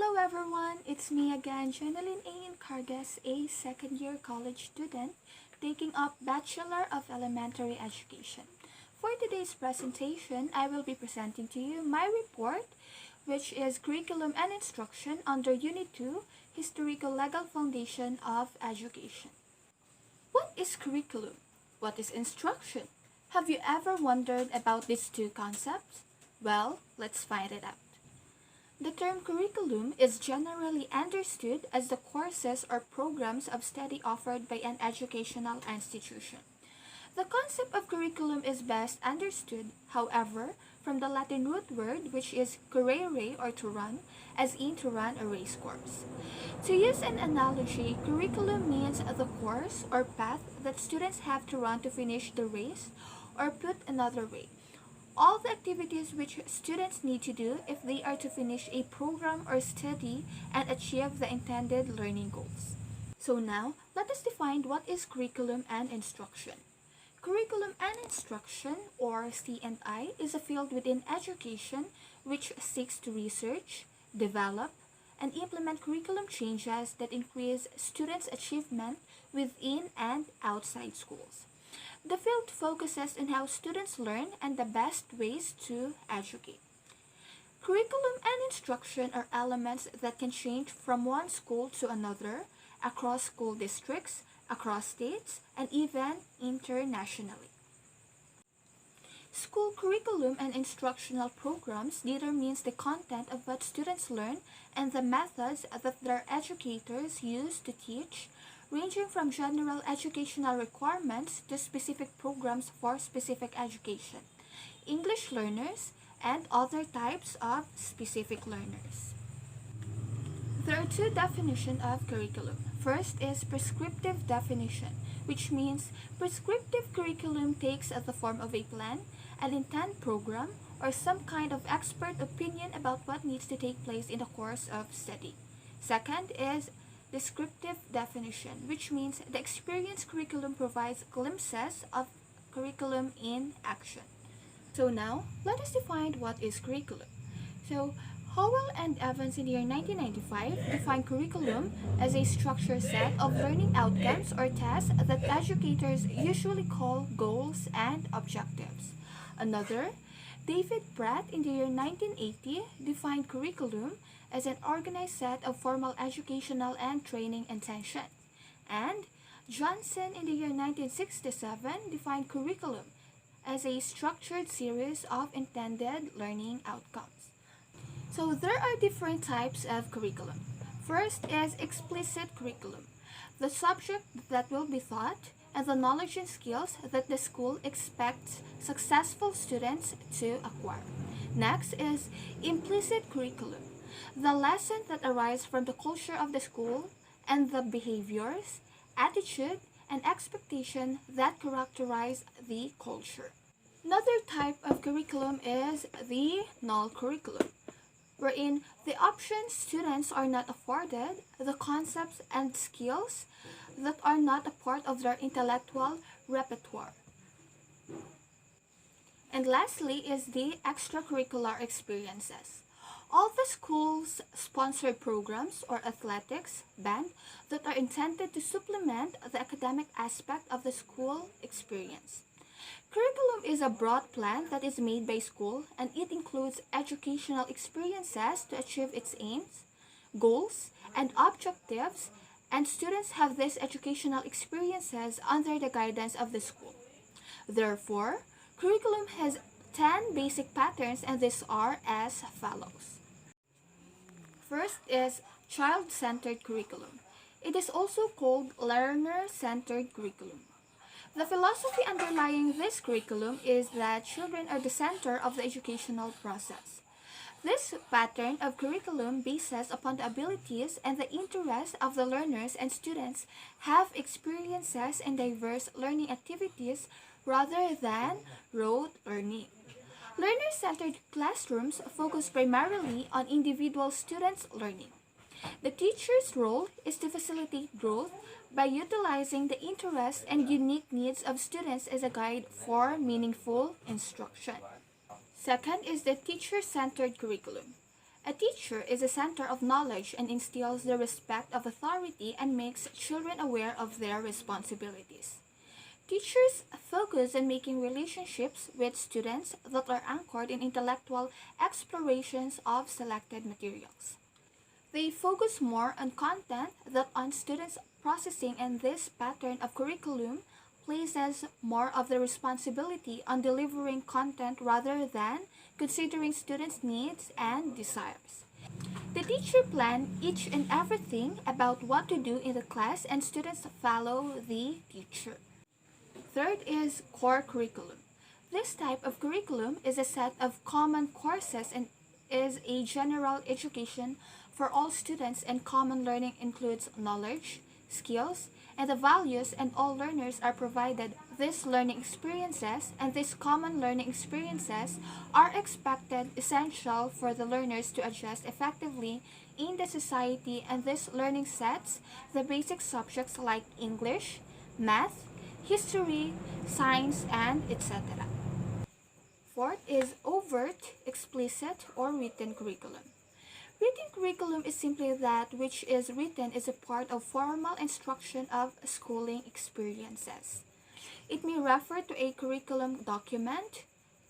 Hello everyone, it's me again, Jeneline A. Cargas, a second-year college student taking up Bachelor of Elementary Education. For today's presentation, I will be presenting to you my report, which is Curriculum and Instruction under Unit 2, Historico-Legal Foundation of Education. What is curriculum? What is instruction? Have you ever wondered about these two concepts? Well, let's find it out. The term curriculum is generally understood as the courses or programs of study offered by an educational institution. The concept of curriculum is best understood, however, from the Latin root word which is currere or to run, as in to run a race course. To use an analogy, curriculum means the course or path that students have to run to finish the race, or put another way, all the activities which students need to do if they are to finish a program or study and achieve the intended learning goals. So now, let us define what is curriculum and instruction. Curriculum and instruction, or C&I, is a field within education which seeks to research, develop, and implement curriculum changes that increase students' achievement within and outside schools. The field focuses on how students learn and the best ways to educate. Curriculum and instruction are elements that can change from one school to another, across school districts, across states, and even internationally. School curriculum and instructional programs determines the content of what students learn and the methods that their educators use to teach, ranging from general educational requirements to specific programs for specific education, English learners, and other types of specific learners. There are two definitions of curriculum. First is prescriptive definition, which means prescriptive curriculum takes the form of a plan, an intent program, or some kind of expert opinion about what needs to take place in the course of study. Second is descriptive definition, which means the experience curriculum provides glimpses of curriculum in action. So now, let us define what is curriculum. So, Howell and Evans in the year 1995 defined curriculum as a structured set of learning outcomes or tasks that educators usually call goals and objectives. Another, David Pratt in the year 1980 defined curriculum as an organized set of formal educational and training intentions. And Johnson in the year 1967 defined curriculum as a structured series of intended learning outcomes. So there are different types of curriculum. First is explicit curriculum, the subject that will be taught and the knowledge and skills that the school expects successful students to acquire. Next is implicit curriculum, the lessons that arise from the culture of the school and the behaviors, attitude, and expectation that characterize the culture. Another type of curriculum is the null curriculum, wherein the options students are not afforded, the concepts and skills that are not a part of their intellectual repertoire. And lastly is the extracurricular experiences. All the schools sponsor programs or athletics, band that are intended to supplement the academic aspect of the school experience. Curriculum is a broad plan that is made by school, and it includes educational experiences to achieve its aims, goals, and objectives, and students have these educational experiences under the guidance of the school. Therefore, curriculum has 10 basic patterns, and these are as follows. First is child-centered curriculum. It is also called learner-centered curriculum. The philosophy underlying this curriculum is that children are the center of the educational process. This pattern of curriculum bases upon the abilities and the interests of the learners, and students have experiences in diverse learning activities rather than rote learning. Learner-centered classrooms focus primarily on individual students' learning. The teacher's role is to facilitate growth by utilizing the interests and unique needs of students as a guide for meaningful instruction. Second is the teacher-centered curriculum. A teacher is a center of knowledge and instills the respect of authority and makes children aware of their responsibilities. Teachers focus on making relationships with students that are anchored in intellectual explorations of selected materials. They focus more on content than on students' processing, and this pattern of curriculum places more of the responsibility on delivering content rather than considering students' needs and desires. The teacher plans each and everything about what to do in the class, and students follow the teacher. Third is core curriculum. This type of curriculum is a set of common courses and is a general education for all students, and common learning includes knowledge, skills, and the values, and all learners are provided these learning experiences, and these common learning experiences are expected essential for the learners to adjust effectively in the society, and this learning sets the basic subjects like English, math, history, science, and etc. Fourth is overt, explicit, or written curriculum. Written curriculum is simply that which is written as a part of formal instruction of schooling experiences. It may refer to a curriculum document,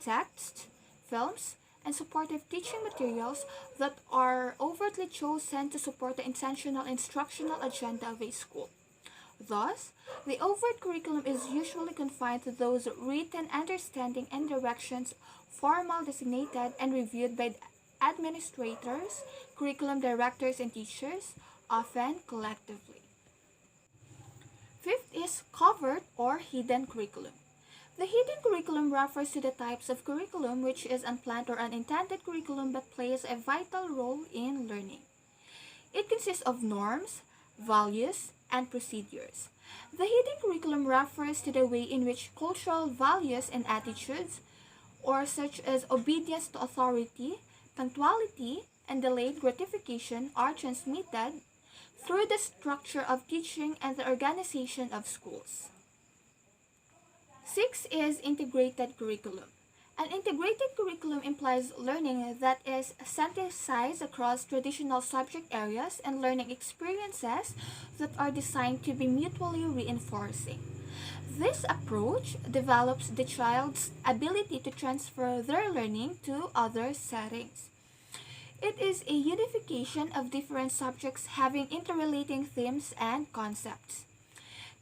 text, films, and supportive teaching materials that are overtly chosen to support the intentional instructional agenda of a school. Thus, the overt curriculum is usually confined to those written understanding and directions, formal designated and reviewed by administrators, curriculum directors, and teachers, often collectively. Fifth is covert or hidden curriculum. The hidden curriculum refers to the types of curriculum which is unplanned or unintended curriculum but plays a vital role in learning. It consists of norms, values, and procedures. The hidden curriculum refers to the way in which cultural values and attitudes, or such as obedience to authority, punctuality, and delayed gratification, are transmitted through the structure of teaching and the organization of schools. 6 is integrated curriculum. An integrated curriculum implies learning that is synthesized across traditional subject areas and learning experiences that are designed to be mutually reinforcing. This approach develops the child's ability to transfer their learning to other settings. It is a unification of different subjects having interrelating themes and concepts.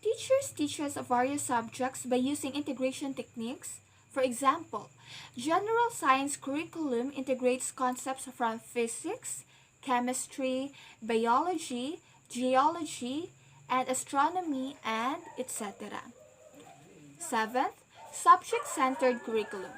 Teachers teach us various subjects by using integration techniques. For example, general science curriculum integrates concepts from physics, chemistry, biology, geology, and astronomy, and etc. 7th, subject-centered curriculum.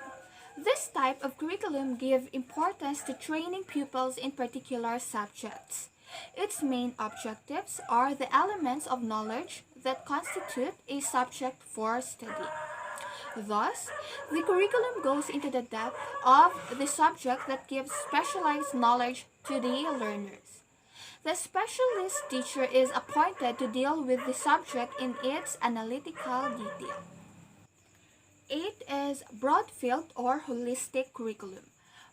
This type of curriculum gives importance to training pupils in particular subjects. Its main objectives are the elements of knowledge that constitute a subject for study. Thus, the curriculum goes into the depth of the subject that gives specialized knowledge to the learners. The specialist teacher is appointed to deal with the subject in its analytical detail. 8 is broad-field or holistic curriculum.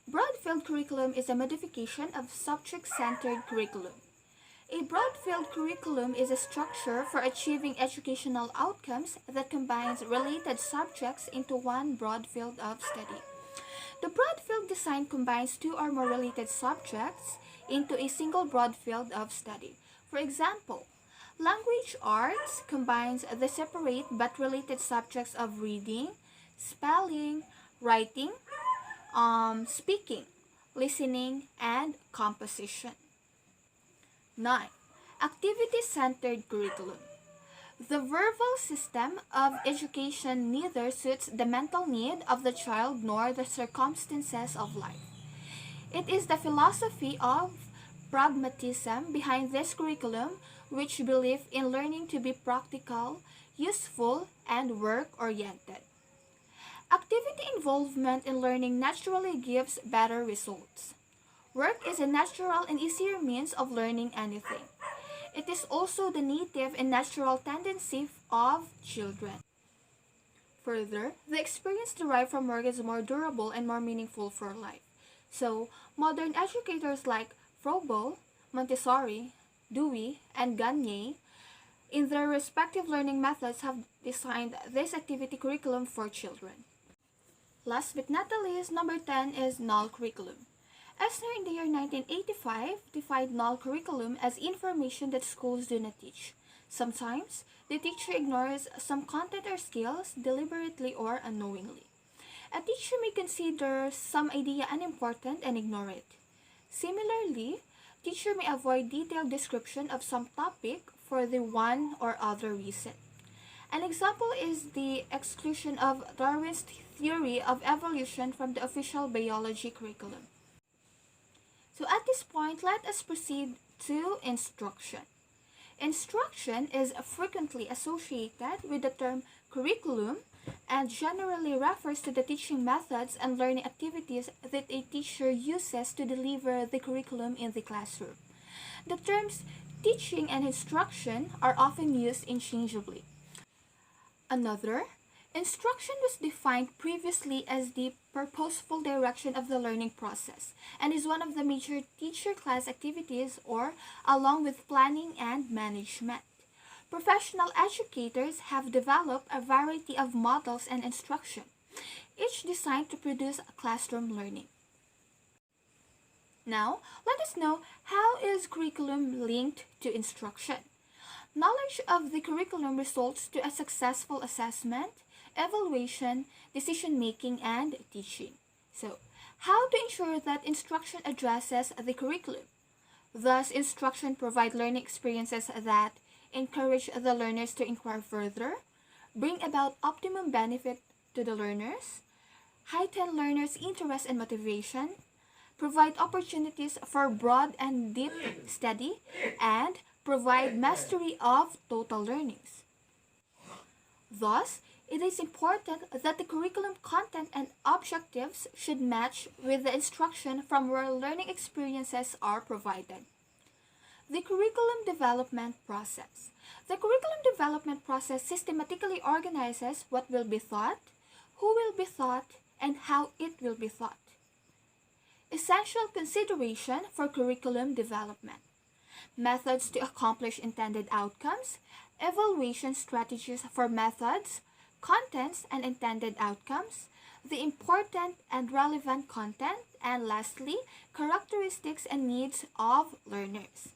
Broad-field curriculum is a modification of subject-centered curriculum. A broad-field curriculum is a structure for achieving educational outcomes that combines related subjects into one broad field of study. The broad field design combines 2 or more related subjects into a single broad field of study. For example, language arts combines the separate but related subjects of reading, spelling, writing, speaking, listening, and composition. 9. Activity-centered curriculum. The verbal system of education neither suits the mental need of the child nor the circumstances of life. It is the philosophy of pragmatism behind this curriculum which believes in learning to be practical, useful, and work-oriented. Activity involvement in learning naturally gives better results. Work is a natural and easier means of learning anything. It is also the native and natural tendency of children. Further, the experience derived from work is more durable and more meaningful for life. So, modern educators like Froebel, Montessori, Dewey, and Gagne, in their respective learning methods, have designed this activity curriculum for children. Last but not the least, number 10 is null curriculum. Esner in the year 1985 defined null curriculum as information that schools do not teach. Sometimes, the teacher ignores some content or skills deliberately or unknowingly. A teacher may consider some idea unimportant and ignore it. Similarly, teacher may avoid detailed description of some topic for the one or other reason. An example is the exclusion of Darwin's theory of evolution from the official biology curriculum. So at this point, let us proceed to instruction. Instruction is frequently associated with the term curriculum and generally refers to the teaching methods and learning activities that a teacher uses to deliver the curriculum in the classroom. The terms teaching and instruction are often used interchangeably. Instruction was defined previously as the purposeful direction of the learning process and is one of the major teacher class activities along with planning and management. Professional educators have developed a variety of models and instruction, each designed to produce classroom learning. Now, let us know how is curriculum linked to instruction. Knowledge of the curriculum results to a successful assessment, evaluation, decision-making, and teaching. So, how to ensure that instruction addresses the curriculum? Thus, instruction provides learning experiences that encourage the learners to inquire further, bring about optimum benefit to the learners, heighten learners' interest and motivation, provide opportunities for broad and deep study, and provide mastery of total learnings. Thus, it is important that the curriculum content and objectives should match with the instruction from where learning experiences are provided. The curriculum development process. The curriculum development process systematically organizes what will be taught, who will be taught, and how it will be taught. Essential consideration for curriculum development. Methods to accomplish intended outcomes, evaluation strategies for methods, contents and intended outcomes, the important and relevant content, and lastly, characteristics and needs of learners.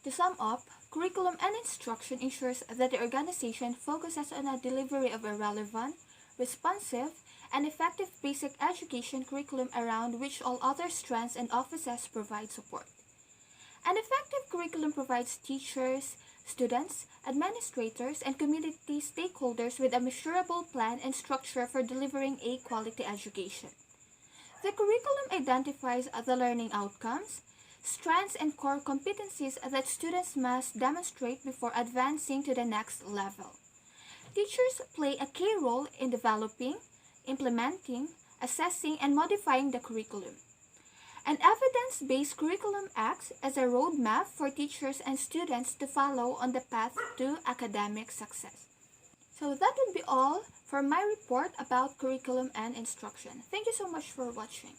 To sum up, curriculum and instruction ensures that the organization focuses on a delivery of a relevant, responsive, and effective basic education curriculum around which all other strands and offices provide support. An effective curriculum provides teachers, students, administrators, and community stakeholders with a measurable plan and structure for delivering a quality education. The curriculum identifies the learning outcomes, strengths, and core competencies that students must demonstrate before advancing to the next level. Teachers play a key role in developing, implementing, assessing, and modifying the curriculum. An evidence-based curriculum acts as a roadmap for teachers and students to follow on the path to academic success. So that would be all for my report about curriculum and instruction. Thank you so much for watching.